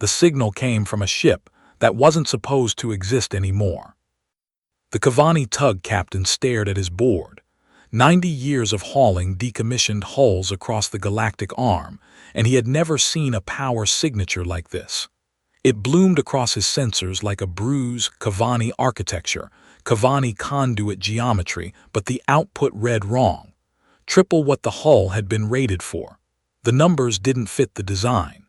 The signal came from a ship that wasn't supposed to exist anymore. The Cavani tug captain stared at his board. 90 years of hauling decommissioned hulls across the galactic arm, and he had never seen a power signature like this. It bloomed across his sensors like a bruise, Cavani architecture, Cavani conduit geometry, but the output read wrong. Triple what the hull had been rated for. The numbers didn't fit the design.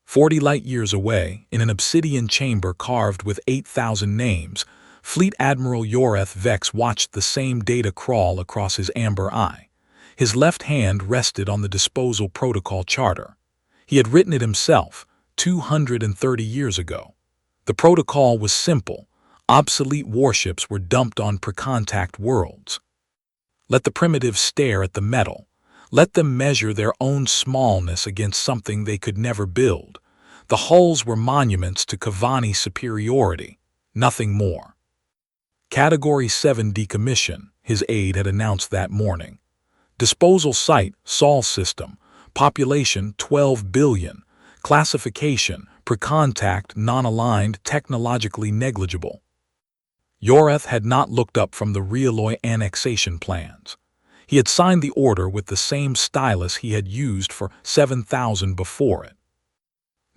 40 light-years away, in an obsidian chamber carved with 8,000 names, Fleet Admiral Yoreth Vex watched the same data crawl across his amber eye. His left hand rested on the disposal protocol charter. He had written it himself, 230 years ago. The protocol was simple. Obsolete warships were dumped on pre-contact worlds. Let the primitives stare at the metal. Let them measure their own smallness against something they could never build. The hulls were monuments to Cavani superiority, nothing more. Category 7 decommission, his aide had announced that morning. Disposal site, Sol system. Population, 12 billion. Classification, pre-contact, non-aligned, technologically negligible. Yoreth had not looked up from the Realloy annexation plans. He had signed the order with the same stylus he had used for 7,000 before it.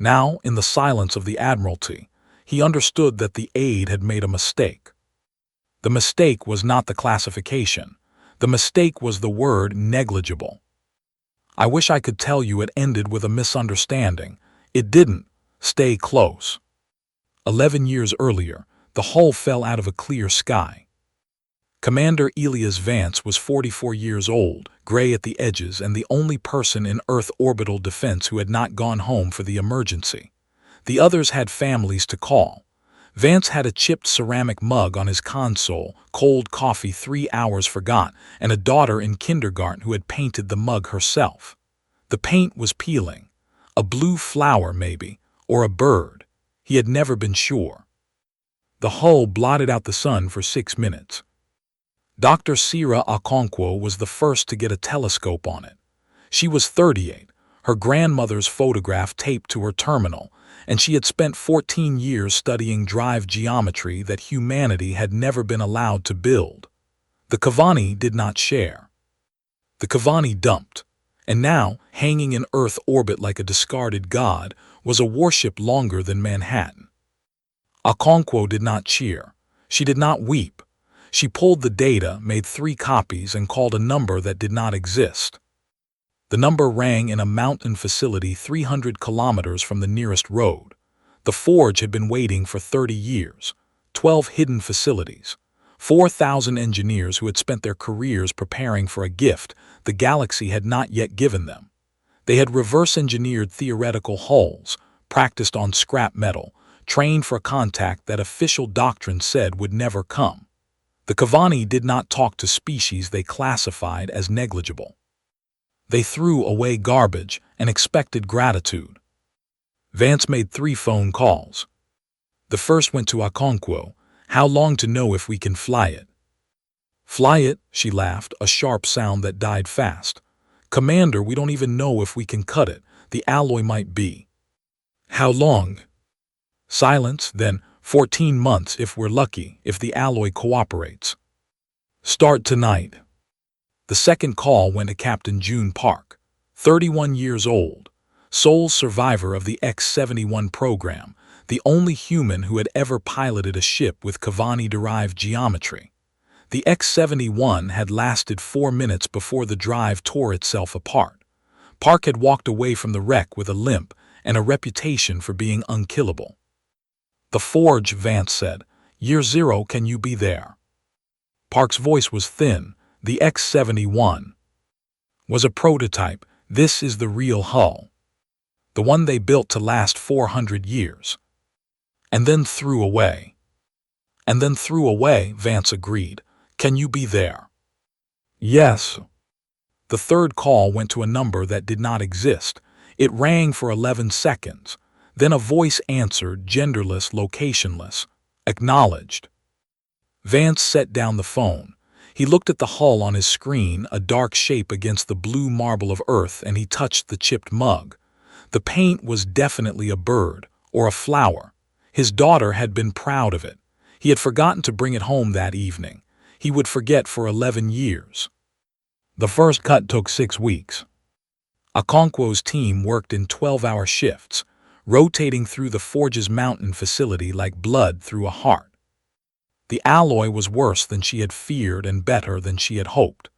Now, in the silence of the Admiralty, he understood that the aide had made a mistake. The mistake was not the classification. The mistake was the word negligible. I wish I could tell you it ended with a misunderstanding. It didn't. Stay close. 11 years earlier, the hull fell out of a clear sky. Commander Elias Vance was 44 years old, gray at the edges, and the only person in Earth orbital defense who had not gone home for the emergency. The others had families to call. Vance had a chipped ceramic mug on his console, cold coffee 3 hours forgot, and a daughter in kindergarten who had painted the mug herself. The paint was peeling. A blue flower, maybe, or a bird. He had never been sure. The hull blotted out the sun for 6 minutes. Dr. Sira Okonkwo was the first to get a telescope on it. She was 38, her grandmother's photograph taped to her terminal, and she had spent 14 years studying drive geometry that humanity had never been allowed to build. The Cavani did not share. The Cavani dumped, and now, hanging in Earth orbit like a discarded god, was a warship longer than Manhattan. Okonkwo did not cheer. She did not weep. She pulled the data, made 3 copies, and called a number that did not exist. The number rang in a mountain facility 300 kilometers from the nearest road. The forge had been waiting for 30 years, 12 hidden facilities, 4,000 engineers who had spent their careers preparing for a gift the galaxy had not yet given them. They had reverse-engineered theoretical hulls, practiced on scrap metal, trained for a contact that official doctrine said would never come. The Cavani did not talk to species they classified as negligible. They threw away garbage and expected gratitude. Vance made 3 phone calls. The first went to Okonkwo. How long to know if we can fly it? Fly it, she laughed, a sharp sound that died fast. Commander, we don't even know if we can cut it. The alloy might be. How long? Silence, then 14 months if we're lucky, if the alloy cooperates. Start tonight. The second call went to Captain June Park, 31 years old, sole survivor of the X-71 program, the only human who had ever piloted a ship with Cavani-derived geometry. The X-71 had lasted 4 minutes before the drive tore itself apart. Park had walked away from the wreck with a limp and a reputation for being unkillable. The forge, Vance said. Year 0, can you be there? Park's voice was thin. The X-71 was a prototype. This is the real hull. The one they built to last 400 years. And then threw away. And then threw away, Vance agreed. Can you be there? Yes. The third call went to a number that did not exist. It rang for 11 seconds. Then a voice answered, genderless, locationless. Acknowledged. Vance set down the phone. He looked at the hull on his screen, a dark shape against the blue marble of Earth, and he touched the chipped mug. The paint was definitely a bird or a flower. His daughter had been proud of it. He had forgotten to bring it home that evening. He would forget for 11 years. The first cut took 6 weeks. Okonkwo's team worked in 12-hour shifts, rotating through the forge's mountain facility like blood through a heart. The alloy was worse than she had feared and better than she had hoped.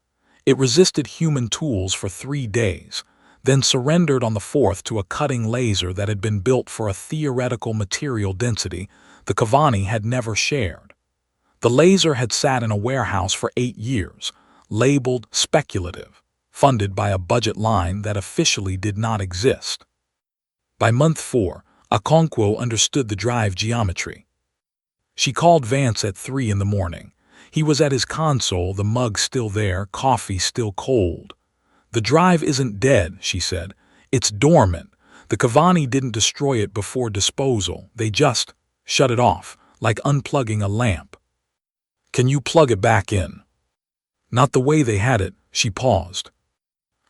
It resisted human tools for 3 days, then surrendered on the 4th to a cutting laser that had been built for a theoretical material density the Cavani had never shared. The laser had sat in a warehouse for 8 years, labeled speculative, funded by a budget line that officially did not exist. By month 4, Okonkwo understood the drive geometry. She called Vance at 3 in the morning. He was at his console, the mug still there, coffee still cold. "The drive isn't dead," she said. "It's dormant. The Cavani didn't destroy it before disposal. They just shut it off, like unplugging a lamp." "Can you plug it back in?" "Not the way they had it." She paused.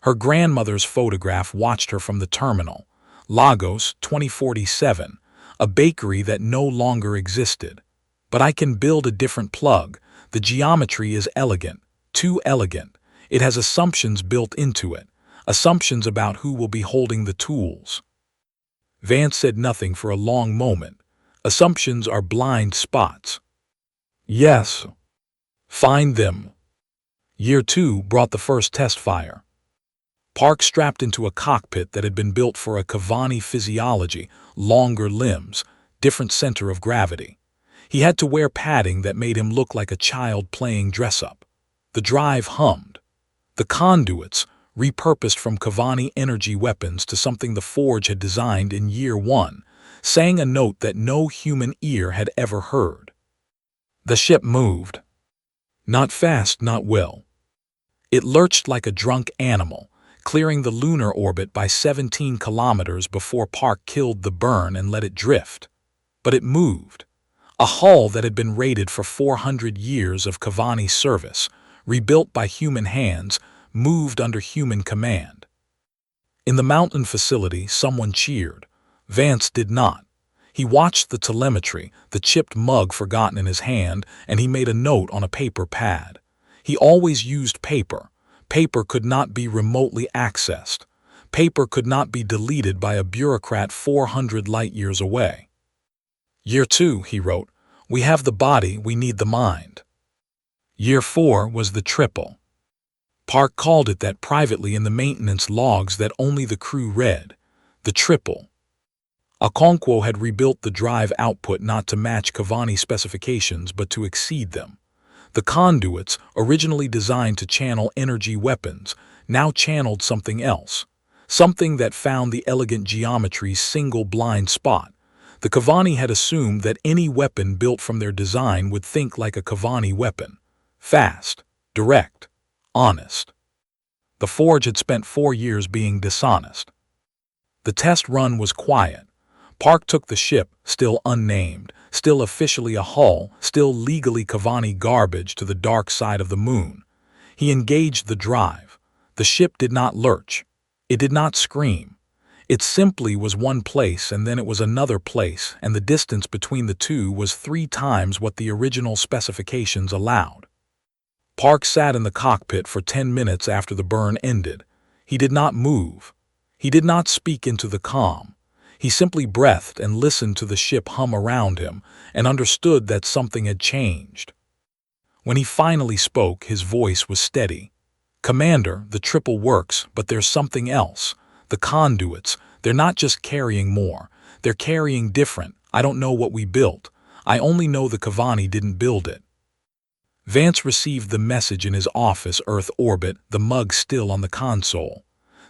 Her grandmother's photograph watched her from the terminal. Lagos, 2047, a bakery that no longer existed. "But I can build a different plug. The geometry is elegant, too elegant. It has assumptions built into it, assumptions about who will be holding the tools." Vance said nothing for a long moment. "Assumptions are blind spots." "Yes. Find them." Year 2 brought the first test fire. Park strapped into a cockpit that had been built for a Cavani physiology, longer limbs, different center of gravity. He had to wear padding that made him look like a child playing dress-up. The drive hummed. The conduits, repurposed from Cavani energy weapons to something the Forge had designed in year 1, sang a note that no human ear had ever heard. The ship moved. Not fast, not well. It lurched like a drunk animal, clearing the lunar orbit by 17 kilometers before Park killed the burn and let it drift. But it moved. A hull that had been rated for 400 years of Cavani service, rebuilt by human hands, moved under human command. In the mountain facility, someone cheered. Vance did not. He watched the telemetry, the chipped mug forgotten in his hand, and he made a note on a paper pad. He always used paper. Paper could not be remotely accessed. Paper could not be deleted by a bureaucrat 400 light-years away. Year 2, he wrote, "We have the body, we need the mind." Year 4 was the triple. Park called it that privately in the maintenance logs that only the crew read. The triple. Okonkwo had rebuilt the drive output not to match Cavani specifications but to exceed them. The conduits, originally designed to channel energy weapons, now channeled something else. Something that found the elegant geometry's single blind spot. The Cavani had assumed that any weapon built from their design would think like a Cavani weapon. Fast, direct, honest. The Forge had spent 4 years being dishonest. The test run was quiet. Park took the ship, still unnamed, still officially a hull, still legally Cavani garbage, to the dark side of the moon. He engaged the drive. The ship did not lurch. It did not scream. It simply was one place and then it was another place, and the distance between the two was 3 times what the original specifications allowed. Park sat in the cockpit for 10 minutes after the burn ended. He did not move. He did not speak into the calm. He simply breathed and listened to the ship hum around him and understood that something had changed. When he finally spoke, his voice was steady. "Commander, the triple works, but there's something else. The conduits, they're not just carrying more. They're carrying different. I don't know what we built. I only know the Cavani didn't build it." Vance received the message in his office, Earth orbit, the mug still on the console.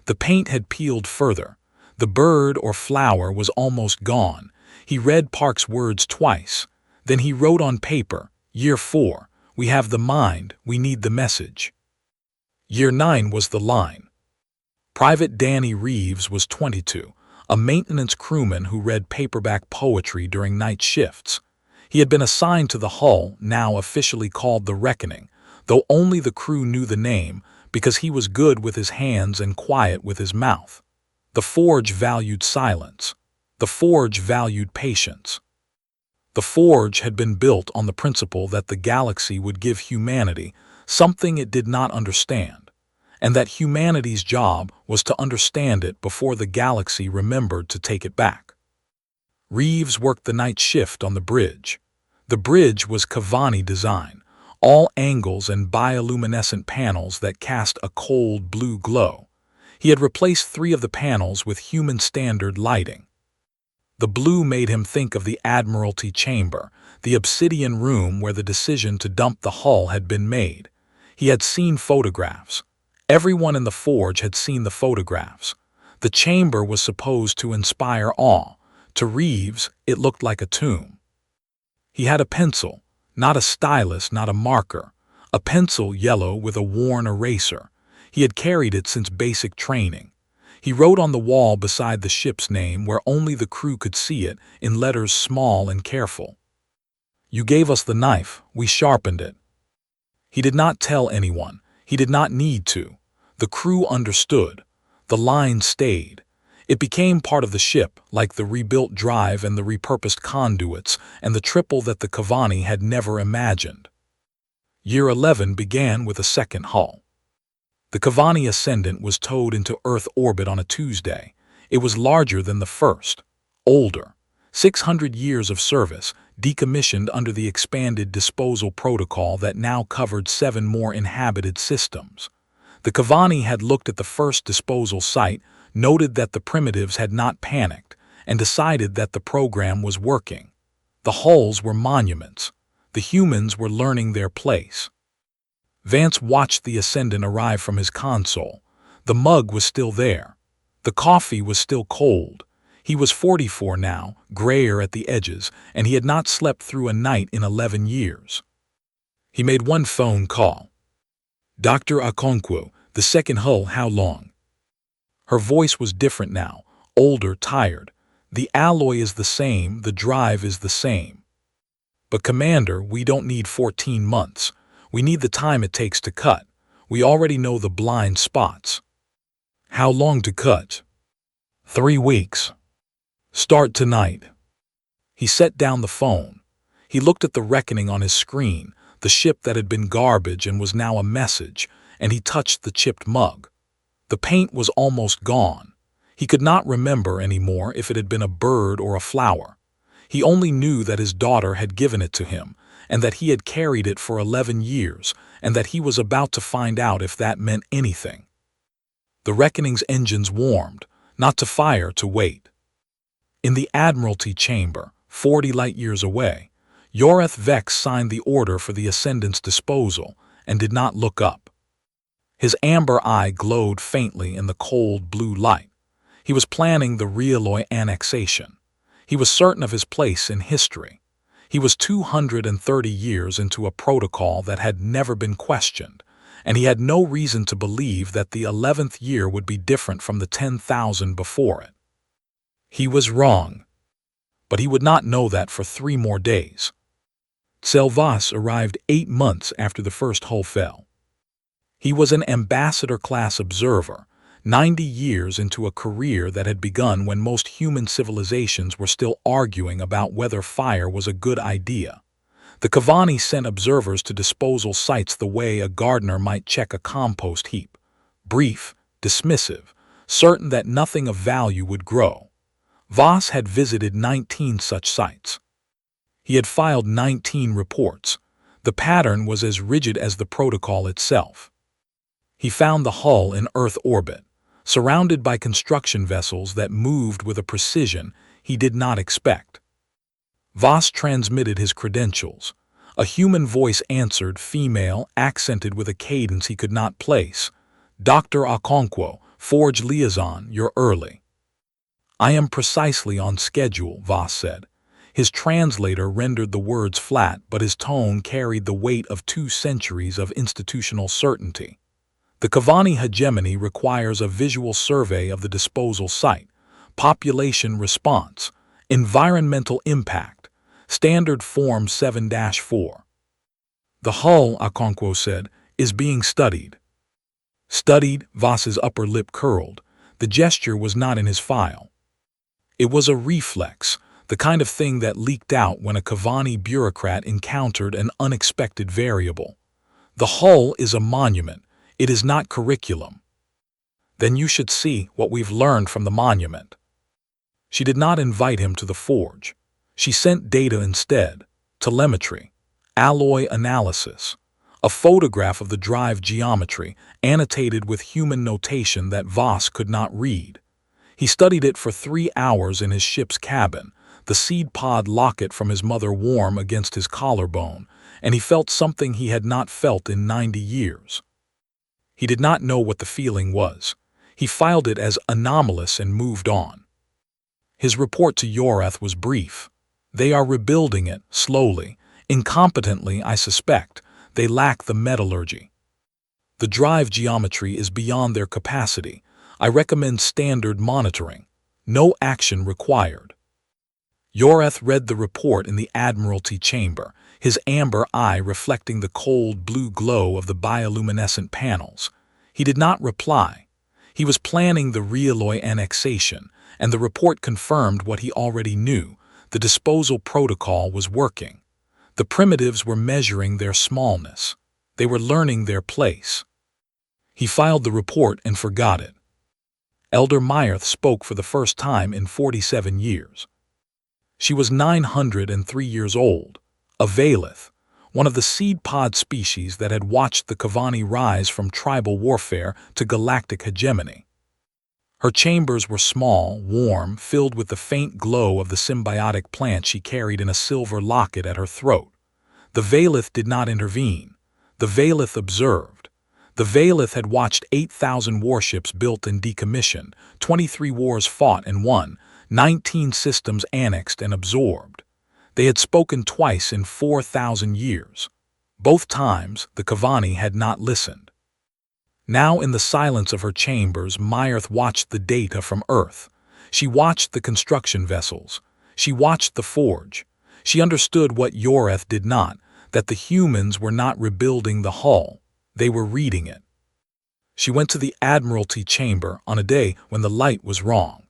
The paint had peeled further. The bird or flower was almost gone. He read Park's words twice. Then he wrote on paper, "Year 4, we have the mind, we need the message." Year 9 was the line. Private Danny Reeves was 22, a maintenance crewman who read paperback poetry during night shifts. He had been assigned to the hull, now officially called the Reckoning, though only the crew knew the name because he was good with his hands and quiet with his mouth. The forge valued silence. The forge valued patience. The forge had been built on the principle that the galaxy would give humanity something it did not understand, and that humanity's job was to understand it before the galaxy remembered to take it back. Reeves worked the night shift on the bridge. The bridge was Cavani design, all angles and bioluminescent panels that cast a cold blue glow. He had replaced 3 of the panels with human standard lighting. The blue made him think of the Admiralty Chamber, the obsidian room where the decision to dump the hull had been made. He had seen photographs. Everyone in the forge had seen the photographs. The chamber was supposed to inspire awe. To Reeves, it looked like a tomb. He had a pencil, not a stylus, not a marker, a pencil yellow with a worn eraser. He had carried it since basic training. He wrote on the wall beside the ship's name, where only the crew could see it, in letters small and careful. "You gave us the knife, we sharpened it." He did not tell anyone. He did not need to. The crew understood. The line stayed. It became part of the ship, like the rebuilt drive and the repurposed conduits and the triple that the Cavani had never imagined. Year 11 began with a second hull. The Cavani Ascendant was towed into Earth orbit on a Tuesday. It was larger than the first, older, 600 years of service, decommissioned under the expanded disposal protocol that now covered 7 more inhabited systems. The Cavani had looked at the first disposal site, noted that the primitives had not panicked, and decided that the program was working. The hulls were monuments. The humans were learning their place. Vance watched the Ascendant arrive from his console. The mug was still there. The coffee was still cold. He was 44 now, grayer at the edges, and he had not slept through a night in 11 years. He made one phone call. "Dr. Okonkwo, the second hull, how long?" Her voice was different now, older, tired. "The alloy is the same, the drive is the same." "But Commander, we don't need 14 months. We need the time it takes to cut. We already know the blind spots." "How long to cut?" 3 weeks. Start tonight." He set down the phone. He looked at the reckoning on his screen, the ship that had been garbage and was now a message, and he touched the chipped mug. The paint was almost gone. He could not remember anymore if it had been a bird or a flower. He only knew that his daughter had given it to him, and that he had carried it for 11 years, and that he was about to find out if that meant anything. The reckoning's engines warmed, not to fire, to wait. In the Admiralty Chamber, 40 light-years away, Yoreth Vex signed the order for the Ascendant's disposal and did not look up. His amber eye glowed faintly in the cold blue light. He was planning the Realloy annexation. He was certain of his place in history. He was 230 years into a protocol that had never been questioned, and he had no reason to believe that the 11th year would be different from the 10,000 before it. He was wrong, but he would not know that for 3 more days. Selvas arrived 8 months after the first hull fell. He was an ambassador-class observer, 90 years into a career that had begun when most human civilizations were still arguing about whether fire was a good idea. The Cavani sent observers to disposal sites the way a gardener might check a compost heap. Brief, dismissive, certain that nothing of value would grow. Voss had visited 19 such sites. He had filed 19 reports. The pattern was as rigid as the protocol itself. He found the hull in Earth orbit, surrounded by construction vessels that moved with a precision he did not expect. Voss transmitted his credentials. A human voice answered, female, accented with a cadence he could not place. "Dr. Okonkwo, Forge Liaison, you're early." "I am precisely on schedule," Voss said. His translator rendered the words flat, but his tone carried the weight of 2 centuries of institutional certainty. The Cavani hegemony requires a visual survey of the disposal site, population response, environmental impact, Standard Form 7-4. "The hull," Okonkwo said, "is being studied." "Studied?" Voss's upper lip curled. The gesture was not in his file. It was a reflex, the kind of thing that leaked out when a Kavani bureaucrat encountered an unexpected variable. The hull is a monument. It is not curriculum. Then you should see what we've learned from the monument. She did not invite him to the forge. She sent data instead: telemetry, alloy analysis, a photograph of the drive geometry annotated with human notation that Voss could not read. He studied it for 3 hours in his ship's cabin, the seed pod locket from his mother warm against his collarbone, and he felt something he had not felt in 90 years. He did not know what the feeling was. He filed it as anomalous and moved on. His report to Yorath was brief. They are rebuilding it, slowly, incompetently, I suspect. They lack the metallurgy. The drive geometry is beyond their capacity. I recommend standard monitoring. No action required. Yorath read the report in the Admiralty chamber, his amber eye reflecting the cold blue glow of the bioluminescent panels. He did not reply. He was planning the realloy annexation, and the report confirmed what he already knew: the disposal protocol was working. The primitives were measuring their smallness. They were learning their place. He filed the report and forgot it. Elder Meyerth spoke for the first time in 47 years. She was 903 years old, a Valith, one of the seed pod species that had watched the Kavani rise from tribal warfare to galactic hegemony. Her chambers were small, warm, filled with the faint glow of the symbiotic plant she carried in a silver locket at her throat. The Valith did not intervene. The Valith observed. The Valith had watched 8,000 warships built and decommissioned, 23 wars fought and won, 19 systems annexed and absorbed. They had spoken twice in 4,000 years. Both times, the Kavani had not listened. Now, in the silence of her chambers, Meyerth watched the data from Earth. She watched the construction vessels. She watched the forge. She understood what Yorath did not, that the humans were not rebuilding the hull. They were reading it. She went to the Admiralty chamber on a day when the light was wrong.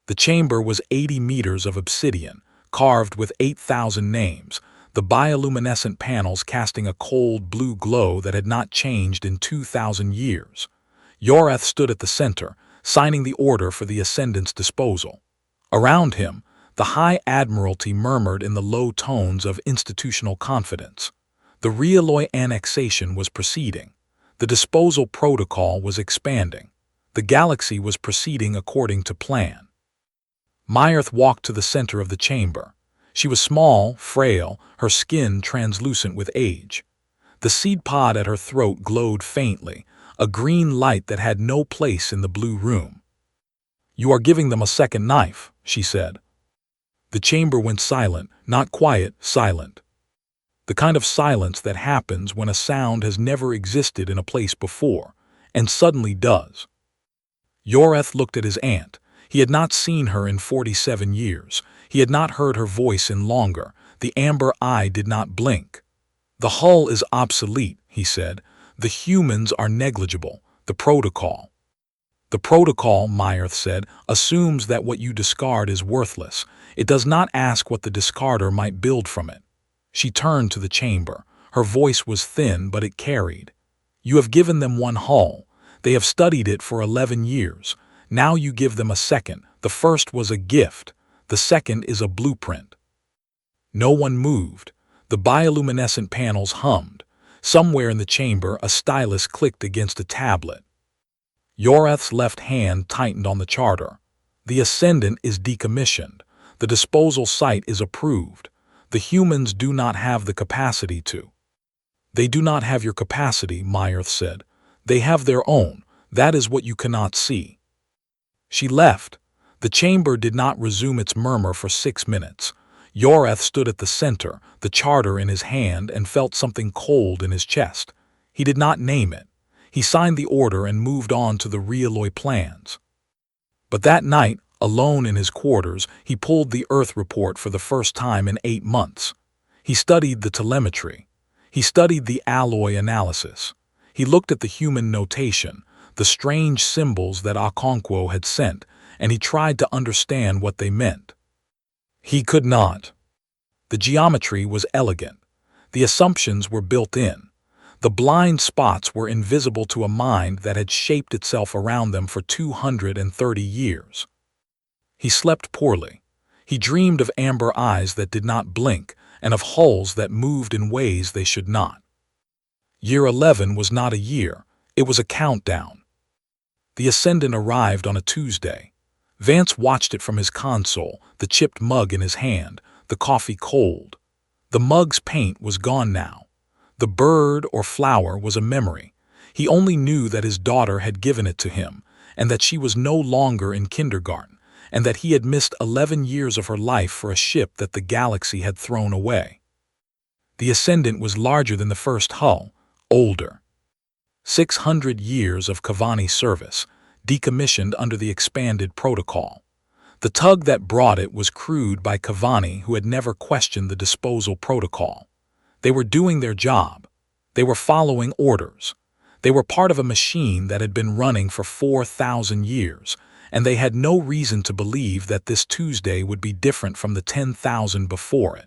The chamber was 80 meters of obsidian, carved with 8,000 names, the bioluminescent panels casting a cold blue glow that had not changed in 2,000 years. Yorath stood at the center, signing the order for the Ascendant's disposal. Around him, the High Admiralty murmured in the low tones of institutional confidence. The realloy annexation was proceeding. The disposal protocol was expanding. The galaxy was proceeding according to plan. Meyerth walked to the center of the chamber. She was small, frail, her skin translucent with age. The seed pod at her throat glowed faintly, a green light that had no place in the blue room. "You are giving them a second knife," she said. The chamber went silent, not quiet, silent. The kind of silence that happens when a sound has never existed in a place before, and suddenly does. Yorath looked at his aunt. He had not seen her in 47 years. He had not heard her voice in longer. The amber eye did not blink. "The hull is obsolete," he said. "The humans are negligible. The protocol." "The protocol," Meyerth said, "assumes that what you discard is worthless. It does not ask what the discarder might build from it." She turned to the chamber. Her voice was thin, but it carried. "You have given them one hull. They have studied it for 11 years. Now you give them a second. The first was a gift. The second is a blueprint." No one moved. The bioluminescent panels hummed. Somewhere in the chamber, a stylus clicked against a tablet. Yorath's left hand tightened on the charter. "The Ascendant is decommissioned. The disposal site is approved. The humans do not have the capacity to." "They do not have your capacity," Meyerth said. "They have their own. That is what you cannot see." She left. The chamber did not resume its murmur for 6 minutes. Yorath stood at the center, the charter in his hand, and felt something cold in his chest. He did not name it. He signed the order and moved on to the realloy plans. But that night, alone in his quarters, he pulled the Earth report for the first time in 8 months. He studied the telemetry. He studied the alloy analysis. He looked at the human notation, the strange symbols that Okonkwo had sent, and he tried to understand what they meant. He could not. The geometry was elegant. The assumptions were built in. The blind spots were invisible to a mind that had shaped itself around them for 230 years. He slept poorly. He dreamed of amber eyes that did not blink and of hulls that moved in ways they should not. Year 11 was not a year, it was a countdown. The Ascendant arrived on a Tuesday. Vance watched it from his console, the chipped mug in his hand, the coffee cold. The mug's paint was gone now. The bird or flower was a memory. He only knew that his daughter had given it to him, and that she was no longer in kindergarten, and that he had missed 11 years of her life for a ship that the galaxy had thrown away. The Ascendant was larger than the first hull, older. 600 years of Kavani service, decommissioned under the expanded protocol. The tug that brought it was crewed by Kavani who had never questioned the disposal protocol. They were doing their job. They were following orders. They were part of a machine that had been running for 4,000 years, and they had no reason to believe that this Tuesday would be different from the 10,000 before it.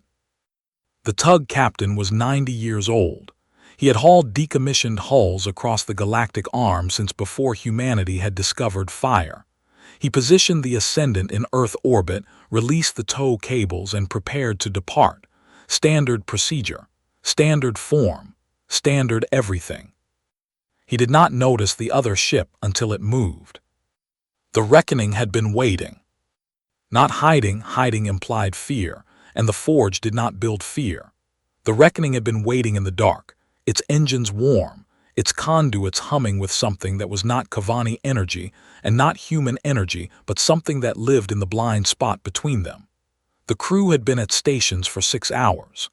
The tug captain was 90 years old. He had hauled decommissioned hulls across the galactic arm since before humanity had discovered fire. He positioned the Ascendant in Earth orbit, released the tow cables, and prepared to depart. Standard procedure, standard form, standard everything. He did not notice the other ship until it moved. The reckoning had been waiting. Not hiding, hiding implied fear, and the Forge did not build fear. The reckoning had been waiting in the dark, its engines warm, its conduits humming with something that was not Kavani energy and not human energy, but something that lived in the blind spot between them. The crew had been at stations for 6 hours.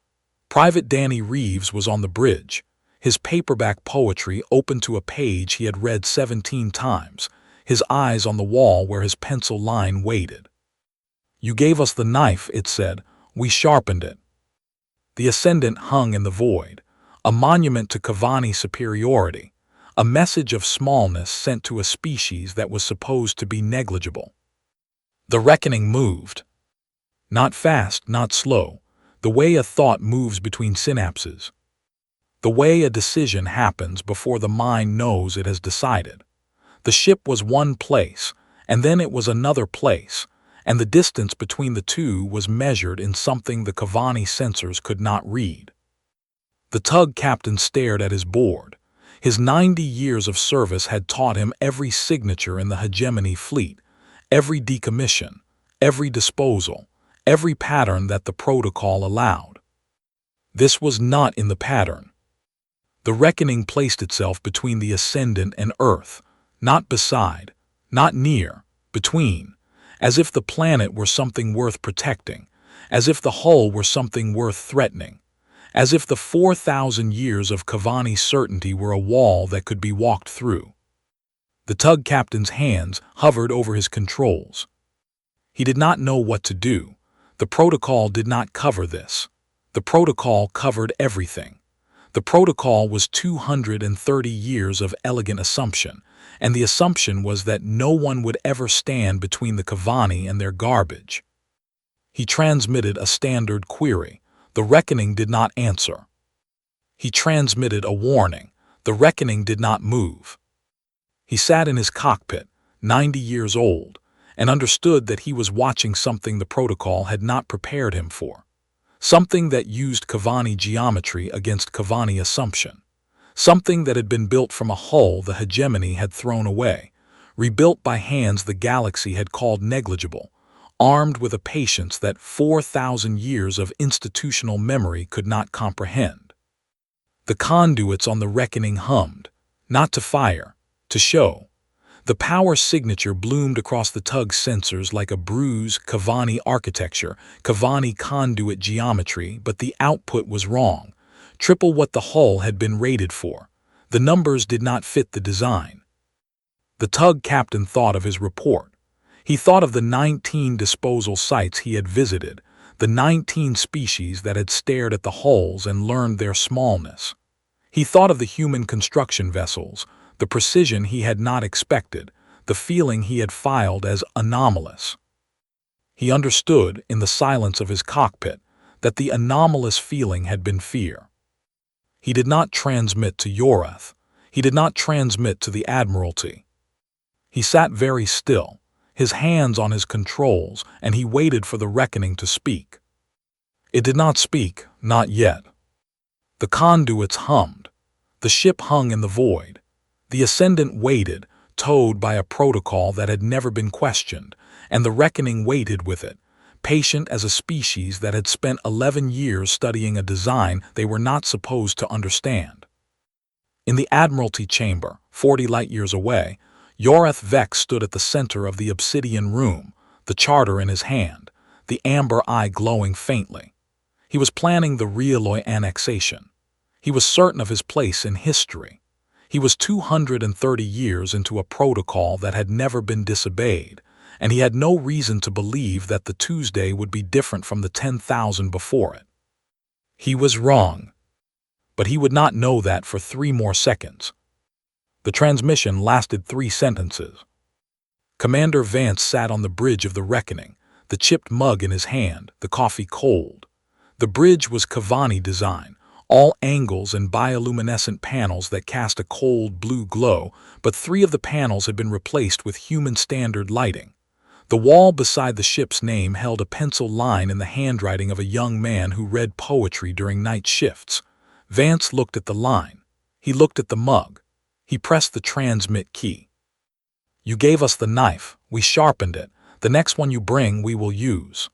Private Danny Reeves was on the bridge, his paperback poetry open to a page he had read 17 times, his eyes on the wall where his pencil line waited. "You gave us the knife," it said. "We sharpened it." The Ascendant hung in the void, a monument to Kavani superiority, a message of smallness sent to a species that was supposed to be negligible. The reckoning moved. Not fast, not slow, the way a thought moves between synapses. The way a decision happens before the mind knows it has decided. The ship was one place, and then it was another place, and the distance between the two was measured in something the Kavani sensors could not read. The tug captain stared at his board. His 90 years of service had taught him every signature in the hegemony fleet, every decommission, every disposal, every pattern that the protocol allowed. This was not in the pattern. The reckoning placed itself between the Ascendant and Earth, not beside, not near, between, as if the planet were something worth protecting, as if the hull were something worth threatening, as if the 4,000 years of Kavani certainty were a wall that could be walked through. The tug captain's hands hovered over his controls. He did not know what to do. The protocol did not cover this. The protocol covered everything. The protocol was 230 years of elegant assumption, and the assumption was that no one would ever stand between the Kavani and their garbage. He transmitted a standard query. The reckoning did not answer. He transmitted a warning. The reckoning did not move. He sat in his cockpit, 90 years old, and understood that he was watching something the protocol had not prepared him for. Something that used Kavani geometry against Kavani assumption. Something that had been built from a hull the hegemony had thrown away, rebuilt by hands the galaxy had called negligible, armed with a patience that 4,000 years of institutional memory could not comprehend. The conduits on the reckoning hummed, not to fire, to show. The power signature bloomed across the tug's sensors like a bruise, Kavani architecture, Kavani conduit geometry, but the output was wrong, triple what the hull had been rated for. The numbers did not fit the design. The tug captain thought of his report. He thought of the 19 disposal sites he had visited, the 19 species that had stared at the hulls and learned their smallness. He thought of the human construction vessels, the precision he had not expected, the feeling he had filed as anomalous. He understood, in the silence of his cockpit, that the anomalous feeling had been fear. He did not transmit to Yorath. He did not transmit to the Admiralty. He sat very still, his hands on his controls, and he waited for the reckoning to speak. It did not speak, not yet. The conduits hummed. The ship hung in the void. The Ascendant waited, towed by a protocol that had never been questioned, and the reckoning waited with it, patient as a species that had spent 11 years studying a design they were not supposed to understand. In the Admiralty chamber, 40 light-years away, Yorath Vex stood at the center of the obsidian room, the charter in his hand, the amber eye glowing faintly. He was planning the Realoi annexation. He was certain of his place in history. He was 230 years into a protocol that had never been disobeyed, and he had no reason to believe that the Tuesday would be different from the 10,000 before it. He was wrong. But he would not know that for 3 more seconds. The transmission lasted 3 sentences. Commander Vance sat on the bridge of the reckoning, the chipped mug in his hand, the coffee cold. The bridge was Cavani design, all angles and bioluminescent panels that cast a cold blue glow, but 3 of the panels had been replaced with human standard lighting. The wall beside the ship's name held a pencil line in the handwriting of a young man who read poetry during night shifts. Vance looked at the line. He looked at the mug. He pressed the transmit key. "You gave us the knife. We sharpened it. The next one you bring we will use."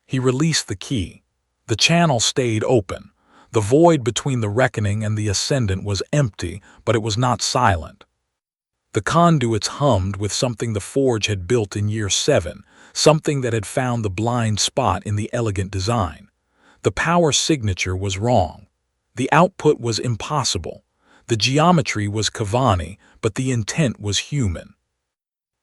He released the key. The channel stayed open. The void between the reckoning and the Ascendant was empty, but it was not silent. The conduits hummed with something the Forge had built in year 7, something that had found the blind spot in the elegant design. The power signature was wrong. The output was impossible. The geometry was Cavani, but the intent was human.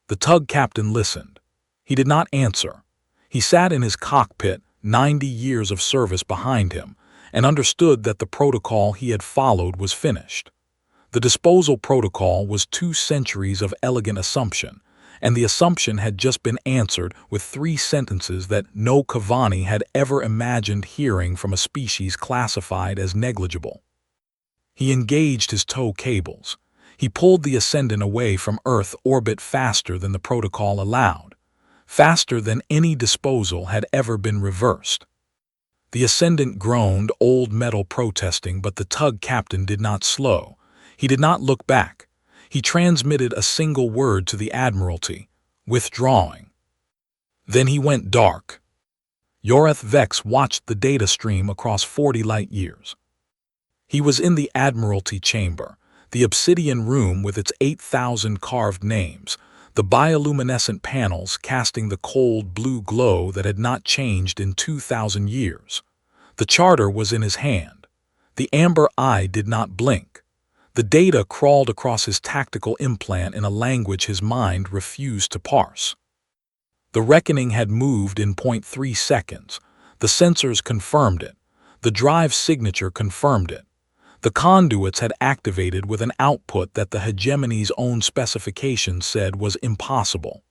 The tug captain listened. He did not answer. He sat in his cockpit, 90 years of service behind him, and understood that the protocol he had followed was finished. The disposal protocol was 2 centuries of elegant assumption, and the assumption had just been answered with 3 sentences that no Cavani had ever imagined hearing from a species classified as negligible. He engaged his tow cables. He pulled the Ascendant away from Earth orbit faster than the protocol allowed, faster than any disposal had ever been reversed. The Ascendant groaned, old metal protesting, but the tug captain did not slow. He did not look back. He transmitted a single word to the Admiralty: withdrawing. Then he went dark. Yorath Vex watched the data stream across 40 light-years. He was in the Admiralty chamber, the obsidian room with its 8,000 carved names, the bioluminescent panels casting the cold blue glow that had not changed in 2,000 years. The charter was in his hand. The amber eye did not blink. The data crawled across his tactical implant in a language his mind refused to parse. The reckoning had moved in 0.3 seconds. The sensors confirmed it. The drive signature confirmed it. The conduits had activated with an output that the hegemony's own specifications said was impossible.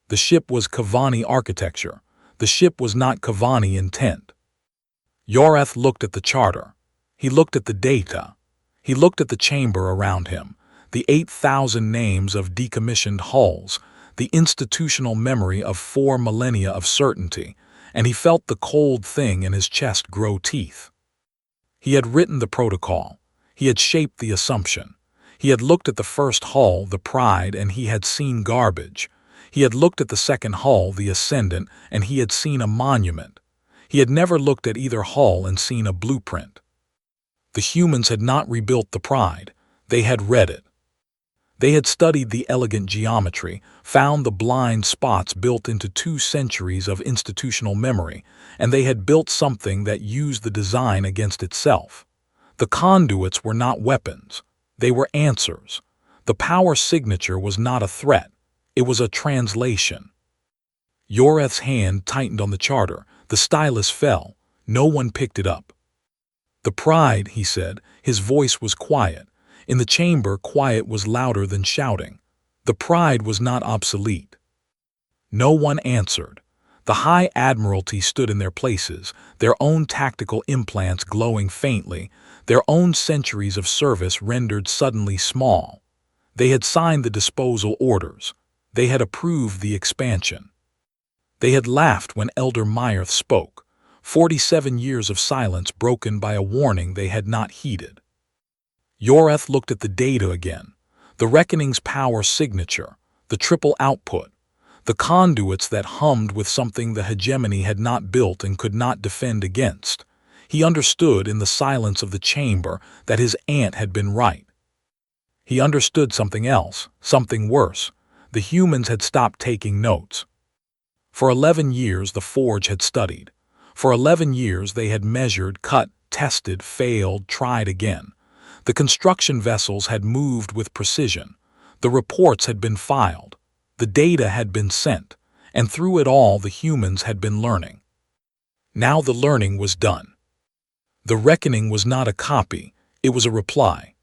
The ship was Cavani architecture. The ship was not Cavani intent. Yorath looked at the charter. He looked at the data. He looked at the chamber around him, the 8,000 names of decommissioned hulls, the institutional memory of 4 millennia of certainty, and he felt the cold thing in his chest grow teeth. He had written the protocol. He had shaped the assumption. He had looked at the first hull, the Pride, and he had seen garbage. He had looked at the second hull, the Ascendant, and he had seen a monument. He had never looked at either hull and seen a blueprint. The humans had not rebuilt the Pride. They had read it. They had studied the elegant geometry, found the blind spots built into 2 centuries of institutional memory, and they had built something that used the design against itself. The conduits were not weapons. They were answers. The power signature was not a threat. It was a translation. Yorath's hand tightened on the charter. The stylus fell. No one picked it up. "The Pride," he said. His voice was quiet. In the chamber, quiet was louder than shouting. The pride was not obsolete. No one answered. The High Admiralty stood in their places, their own tactical implants glowing faintly, their own centuries of service rendered suddenly small. They had signed the disposal orders. They had approved the expansion. They had laughed when Elder Meyerth spoke, 47 years of silence broken by a warning they had not heeded. Yoreth looked at the data again, the reckoning's power signature, the triple output, the conduits that hummed with something the hegemony had not built and could not defend against. He understood in the silence of the chamber that his aunt had been right. He understood something else, something worse. The humans had stopped taking notes. For 11 years the forge had studied. For 11 years they had measured, cut, tested, failed, tried again. The construction vessels had moved with precision. The reports had been filed. The data had been sent. And through it all the humans had been learning. Now the learning was done. The reckoning was not a copy, it was a reply.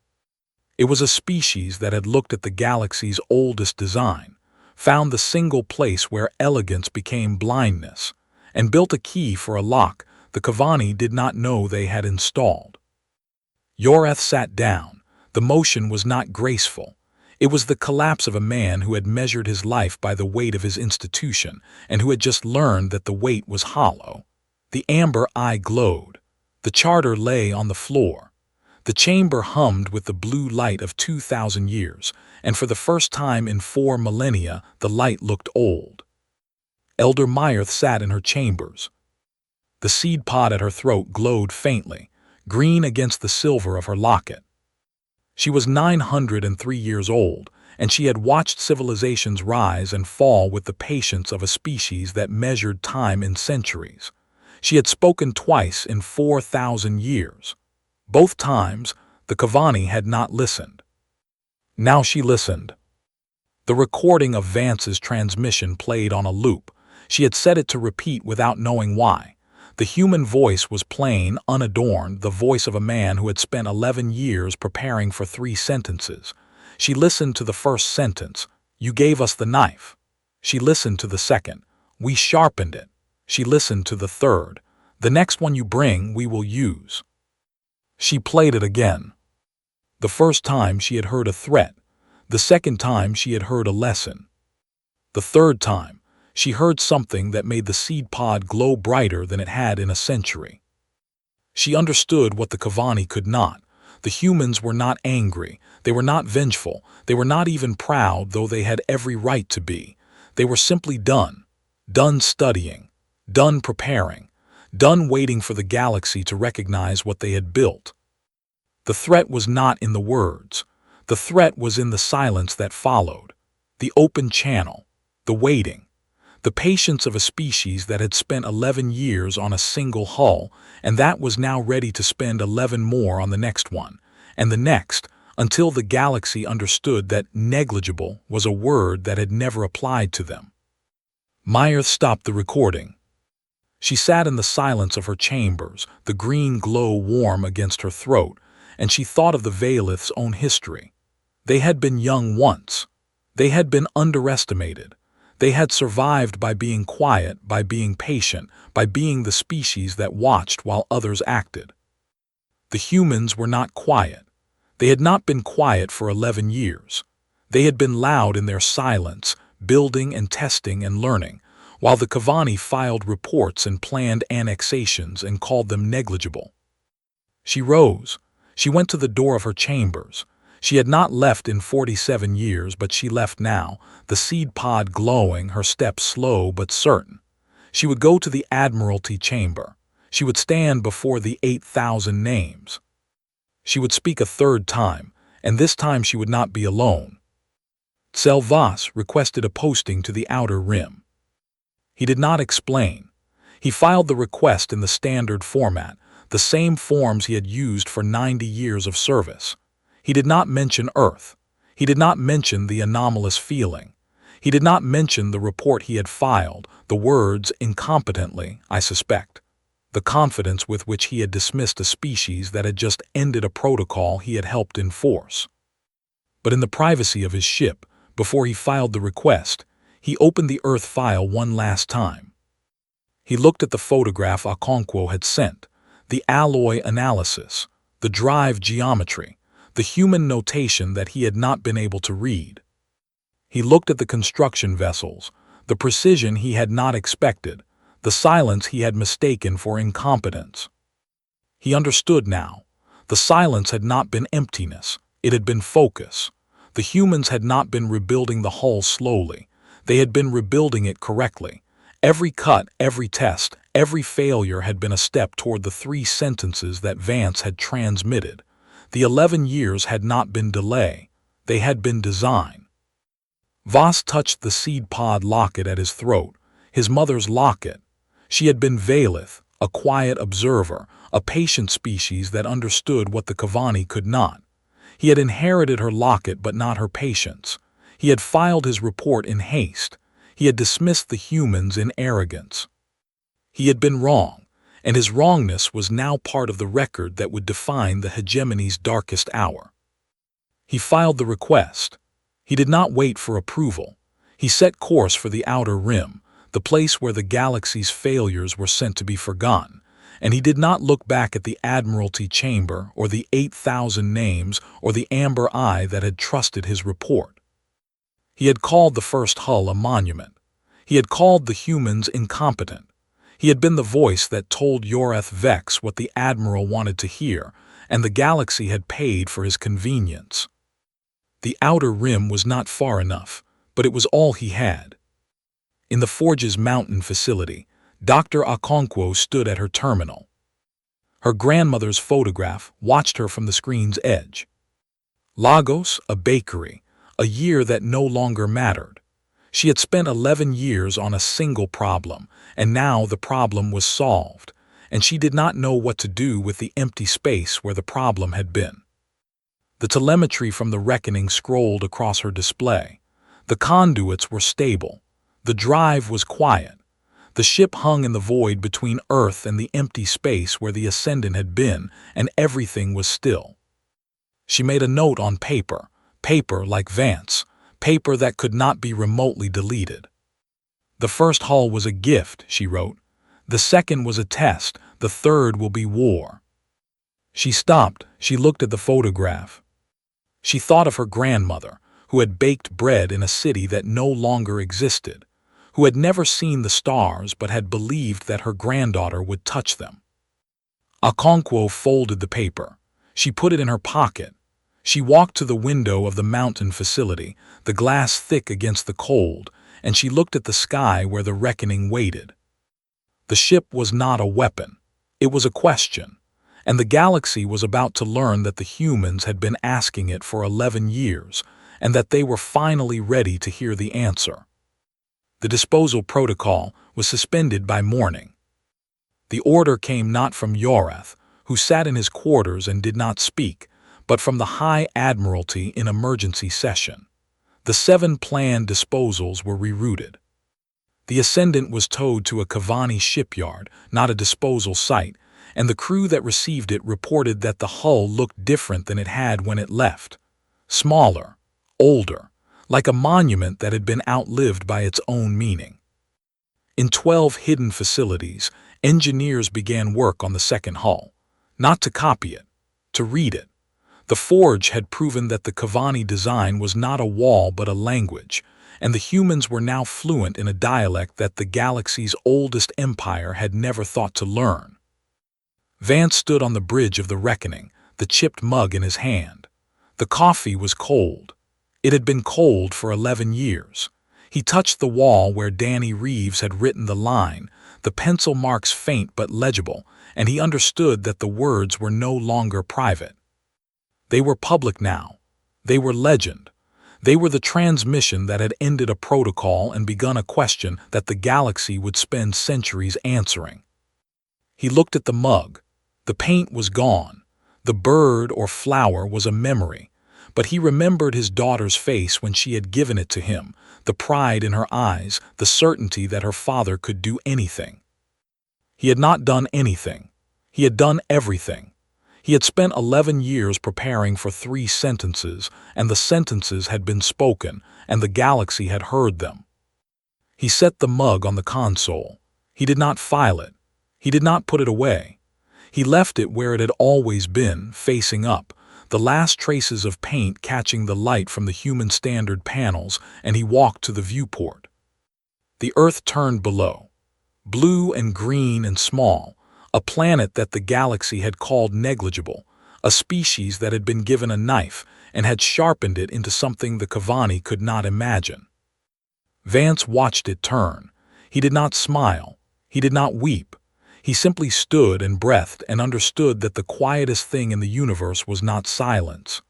It was a species that had looked at the galaxy's oldest design, found the single place where elegance became blindness, and built a key for a lock the Kavani did not know they had installed. Yoreth sat down. The motion was not graceful. It was the collapse of a man who had measured his life by the weight of his institution and who had just learned that the weight was hollow. The amber eye glowed. The charter lay on the floor. The chamber hummed with the blue light of 2,000 years, and for the first time in 4 millennia the light looked old. Elder Meyerth sat in her chambers. The seed pod at her throat glowed faintly, green against the silver of her locket. She was 903 years old, and she had watched civilizations rise and fall with the patience of a species that measured time in centuries. She had spoken twice in 4,000 years. Both times, the Kavani had not listened. Now she listened. The recording of Vance's transmission played on a loop. She had set it to repeat without knowing why. The human voice was plain, unadorned, the voice of a man who had spent 11 years preparing for 3 sentences. She listened to the first sentence, "You gave us the knife." She listened to the second, "We sharpened it." She listened to the third, "The next one you bring, we will use." She played it again. The first time she had heard a threat. The second time she had heard a lesson. The third time, she heard something that made the seed pod glow brighter than it had in a century. She understood what the Kavani could not. The humans were not angry. They were not vengeful. They were not even proud, though they had every right to be. They were simply done. Done studying. Done preparing. Done waiting for the galaxy to recognize what they had built. The threat was not in the words. The threat was in the silence that followed. The open channel. The waiting. The patience of a species that had spent 11 years on a single hull, and that was now ready to spend 11 more on the next one, and the next, until the galaxy understood that negligible was a word that had never applied to them. Meyerth stopped the recording. She sat in the silence of her chambers, the green glow warm against her throat, and she thought of the Valith's own history. They had been young once. They had been underestimated. They had survived by being quiet, by being patient, by being the species that watched while others acted. The humans were not quiet. They had not been quiet for 11 years. They had been loud in their silence, building and testing and learning, while the Kavani filed reports and planned annexations and called them negligible. She rose. She went to the door of her chambers. She had not left in 47 years, but she left now, the seed pod glowing, her steps slow but certain. She would go to the Admiralty chamber. She would stand before the 8,000 names. She would speak a third time, and this time she would not be alone. Selvas requested a posting to the outer rim. He did not explain. He filed the request in the standard format, the same forms he had used for 90 years of service. He did not mention Earth. He did not mention the anomalous feeling. He did not mention the report he had filed, the words incompetently, I suspect. the confidence with which he had dismissed a species that had just ended a protocol he had helped enforce. But in the privacy of his ship, before he filed the request, he opened the Earth file one last time. He looked at the photograph Okonkwo had sent, the alloy analysis, the drive geometry, the human notation that he had not been able to read. He looked at the construction vessels, the precision he had not expected, the silence he had mistaken for incompetence. He understood now. The silence had not been emptiness, it had been focus. The humans had not been rebuilding the hull slowly, they had been rebuilding it correctly. Every cut, every test, every failure had been a step toward the 3 sentences that Vance had transmitted. The 11 years had not been delay, they had been design. Voss touched the seed pod locket at his throat, his mother's locket. She had been Valith, a quiet observer, a patient species that understood what the Kavani could not. He had inherited her locket but not her patience. He had filed his report in haste. He had dismissed the humans in arrogance. He had been wrong, and his wrongness was now part of the record that would define the hegemony's darkest hour. He filed the request. He did not wait for approval. He set course for the outer rim, the place where the galaxy's failures were sent to be forgotten, and he did not look back at the Admiralty chamber or the 8,000 names or the amber eye that had trusted his report. He had called the first hull a monument. He had called the humans incompetent. He had been the voice that told Yoreth Vex what the Admiral wanted to hear, and the galaxy had paid for his convenience. The outer rim was not far enough, but it was all he had. In the Forge's mountain facility, Dr. Okonkwo stood at her terminal. Her grandmother's photograph watched her from the screen's edge. Lagos, a bakery, a year that no longer mattered. She had spent 11 years on a single problem, and now the problem was solved, and she did not know what to do with the empty space where the problem had been. The telemetry from the reckoning scrolled across her display. The conduits were stable. The drive was quiet. The ship hung in the void between Earth and the empty space where the Ascendant had been, and everything was still. She made a note on paper, paper like Vance, paper that could not be remotely deleted. The first hull was a gift, she wrote. The second was a test. The third will be war. She stopped. She looked at the photograph. She thought of her grandmother, who had baked bread in a city that no longer existed, who had never seen the stars but had believed that her granddaughter would touch them. Okonkwo folded the paper. She put it in her pocket. She walked to the window of the mountain facility, the glass thick against the cold, and she looked at the sky where the reckoning waited. The ship was not a weapon. It was a question, and the galaxy was about to learn that the humans had been asking it for 11 years, and that they were finally ready to hear the answer. The disposal protocol was suspended by morning. The order came not from Yoreth, who sat in his quarters and did not speak, but from the High Admiralty in emergency session. The 7 planned disposals were rerouted. The Ascendant was towed to a Kavani shipyard, not a disposal site, and the crew that received it reported that the hull looked different than it had when it left. Smaller, older, like a monument that had been outlived by its own meaning. In 12 hidden facilities, engineers began work on the second hull, not to copy it, to read it. The Forge had proven that the Kavani design was not a wall but a language, and the humans were now fluent in a dialect that the galaxy's oldest empire had never thought to learn. Vance stood on the bridge of the reckoning, the chipped mug in his hand. The coffee was cold. It had been cold for 11 years. He touched the wall where Danny Reeves had written the line, the pencil marks faint but legible, and he understood that the words were no longer private. They were public now. They were legend. They were the transmission that had ended a protocol and begun a question that the galaxy would spend centuries answering. He looked at the mug. The paint was gone. The bird or flower was a memory, but he remembered his daughter's face when she had given it to him, the pride in her eyes, the certainty that her father could do anything. He had not done anything. He had done everything. He had spent 11 years preparing for 3 sentences, and the sentences had been spoken, and the galaxy had heard them. He set the mug on the console. He did not file it. He did not put it away. He left it where it had always been, facing up, the last traces of paint catching the light from the human standard panels, and he walked to the viewport. The Earth turned below, blue and green and small, a planet that the galaxy had called negligible, a species that had been given a knife and had sharpened it into something the Kavani could not imagine. Vance watched it turn. He did not smile. He did not weep. He simply stood and breathed and understood that the quietest thing in the universe was not silence.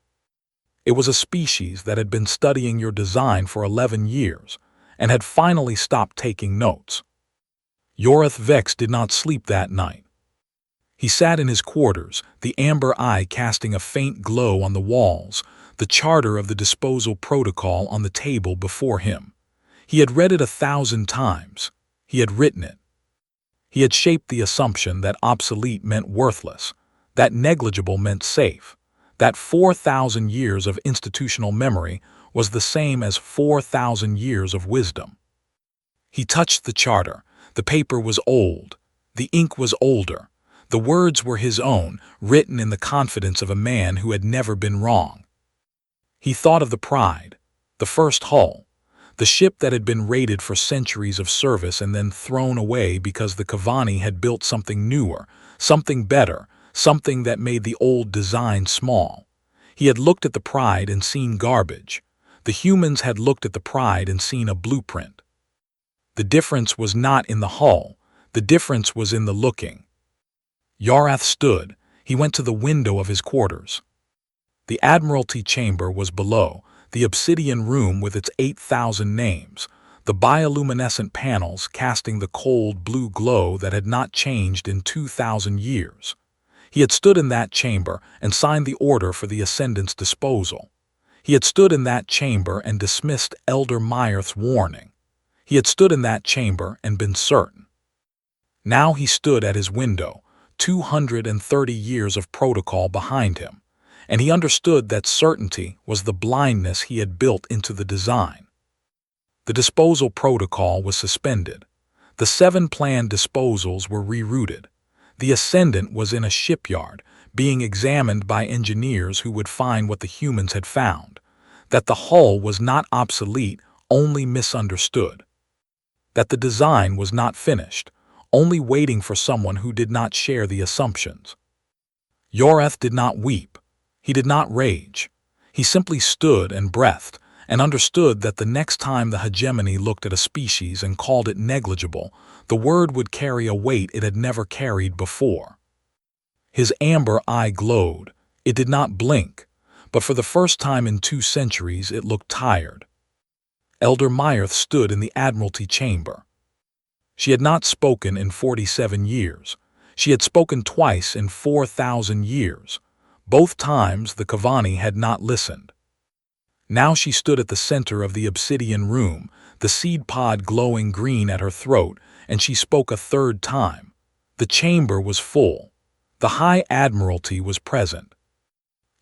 It was a species that had been studying your design for 11 years and had finally stopped taking notes. Yorath Vex did not sleep that night. He sat in his quarters, the amber eye casting a faint glow on the walls, the charter of the disposal protocol on the table before him. He had read it 1,000 times. He had written it. He had shaped the assumption that obsolete meant worthless, that negligible meant safe, that 4,000 years of institutional memory was the same as 4,000 years of wisdom. He touched the charter. The paper was old. The ink was older. The words were his own, written in the confidence of a man who had never been wrong. He thought of the Pride, the first hull, the ship that had been rated for centuries of service and then thrown away because the Kavani had built something newer, something better, something that made the old design small. He had looked at the Pride and seen garbage. The humans had looked at the Pride and seen a blueprint. The difference was not in the hull. The difference was in the looking. Yorath stood. He went to the window of his quarters. The Admiralty chamber was below, the obsidian room with its 8,000 names, the bioluminescent panels casting the cold blue glow that had not changed in 2,000 years. He had stood in that chamber and signed the order for the Ascendant's disposal. He had stood in that chamber and dismissed Elder Meyerth's warning. He had stood in that chamber and been certain. Now he stood at his window, 230 years of protocol behind him, and he understood that certainty was the blindness he had built into the design. The disposal protocol was suspended. The 7 planned disposals were rerouted. The Ascendant was in a shipyard, being examined by engineers who would find what the humans had found, that the hull was not obsolete, only misunderstood, that the design was not finished, only waiting for someone who did not share the assumptions. Yorath did not weep. He did not rage. He simply stood and breathed and understood that the next time the hegemony looked at a species and called it negligible, the word would carry a weight it had never carried before. His amber eye glowed. It did not blink, but for the first time in 2 centuries it looked tired. Elder Meyerth stood in the Admiralty chamber. She had not spoken in 47 years. She had spoken twice in 4,000 years. Both times the Kavani had not listened. Now she stood at the center of the obsidian room, the seed pod glowing green at her throat, and she spoke a 3rd time. The chamber was full. The High Admiralty was present.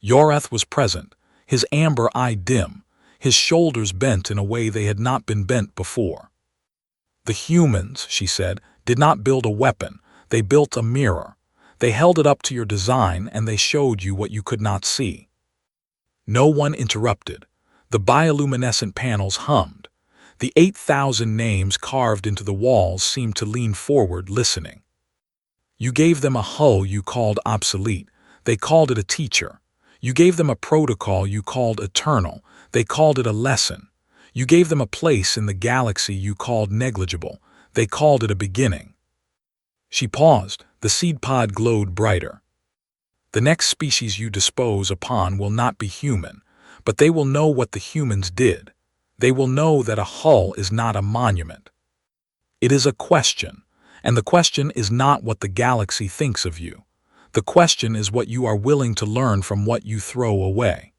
Yorath was present, his amber eye dim, his shoulders bent in a way they had not been bent before. The humans, she said, did not build a weapon. They built a mirror. They held it up to your design and they showed you what you could not see. No one interrupted. The bioluminescent panels hummed. The 8,000 names carved into the walls seemed to lean forward, listening. You gave them a hull you called obsolete. They called it a teacher. You gave them a protocol you called eternal. They called it a lesson. You gave them a place in the galaxy you called negligible. They called it a beginning. She paused. The seed pod glowed brighter. The next species you dispose upon will not be human, but they will know what the humans did. They will know that a hull is not a monument. It is a question, and the question is not what the galaxy thinks of you. The question is what you are willing to learn from what you throw away.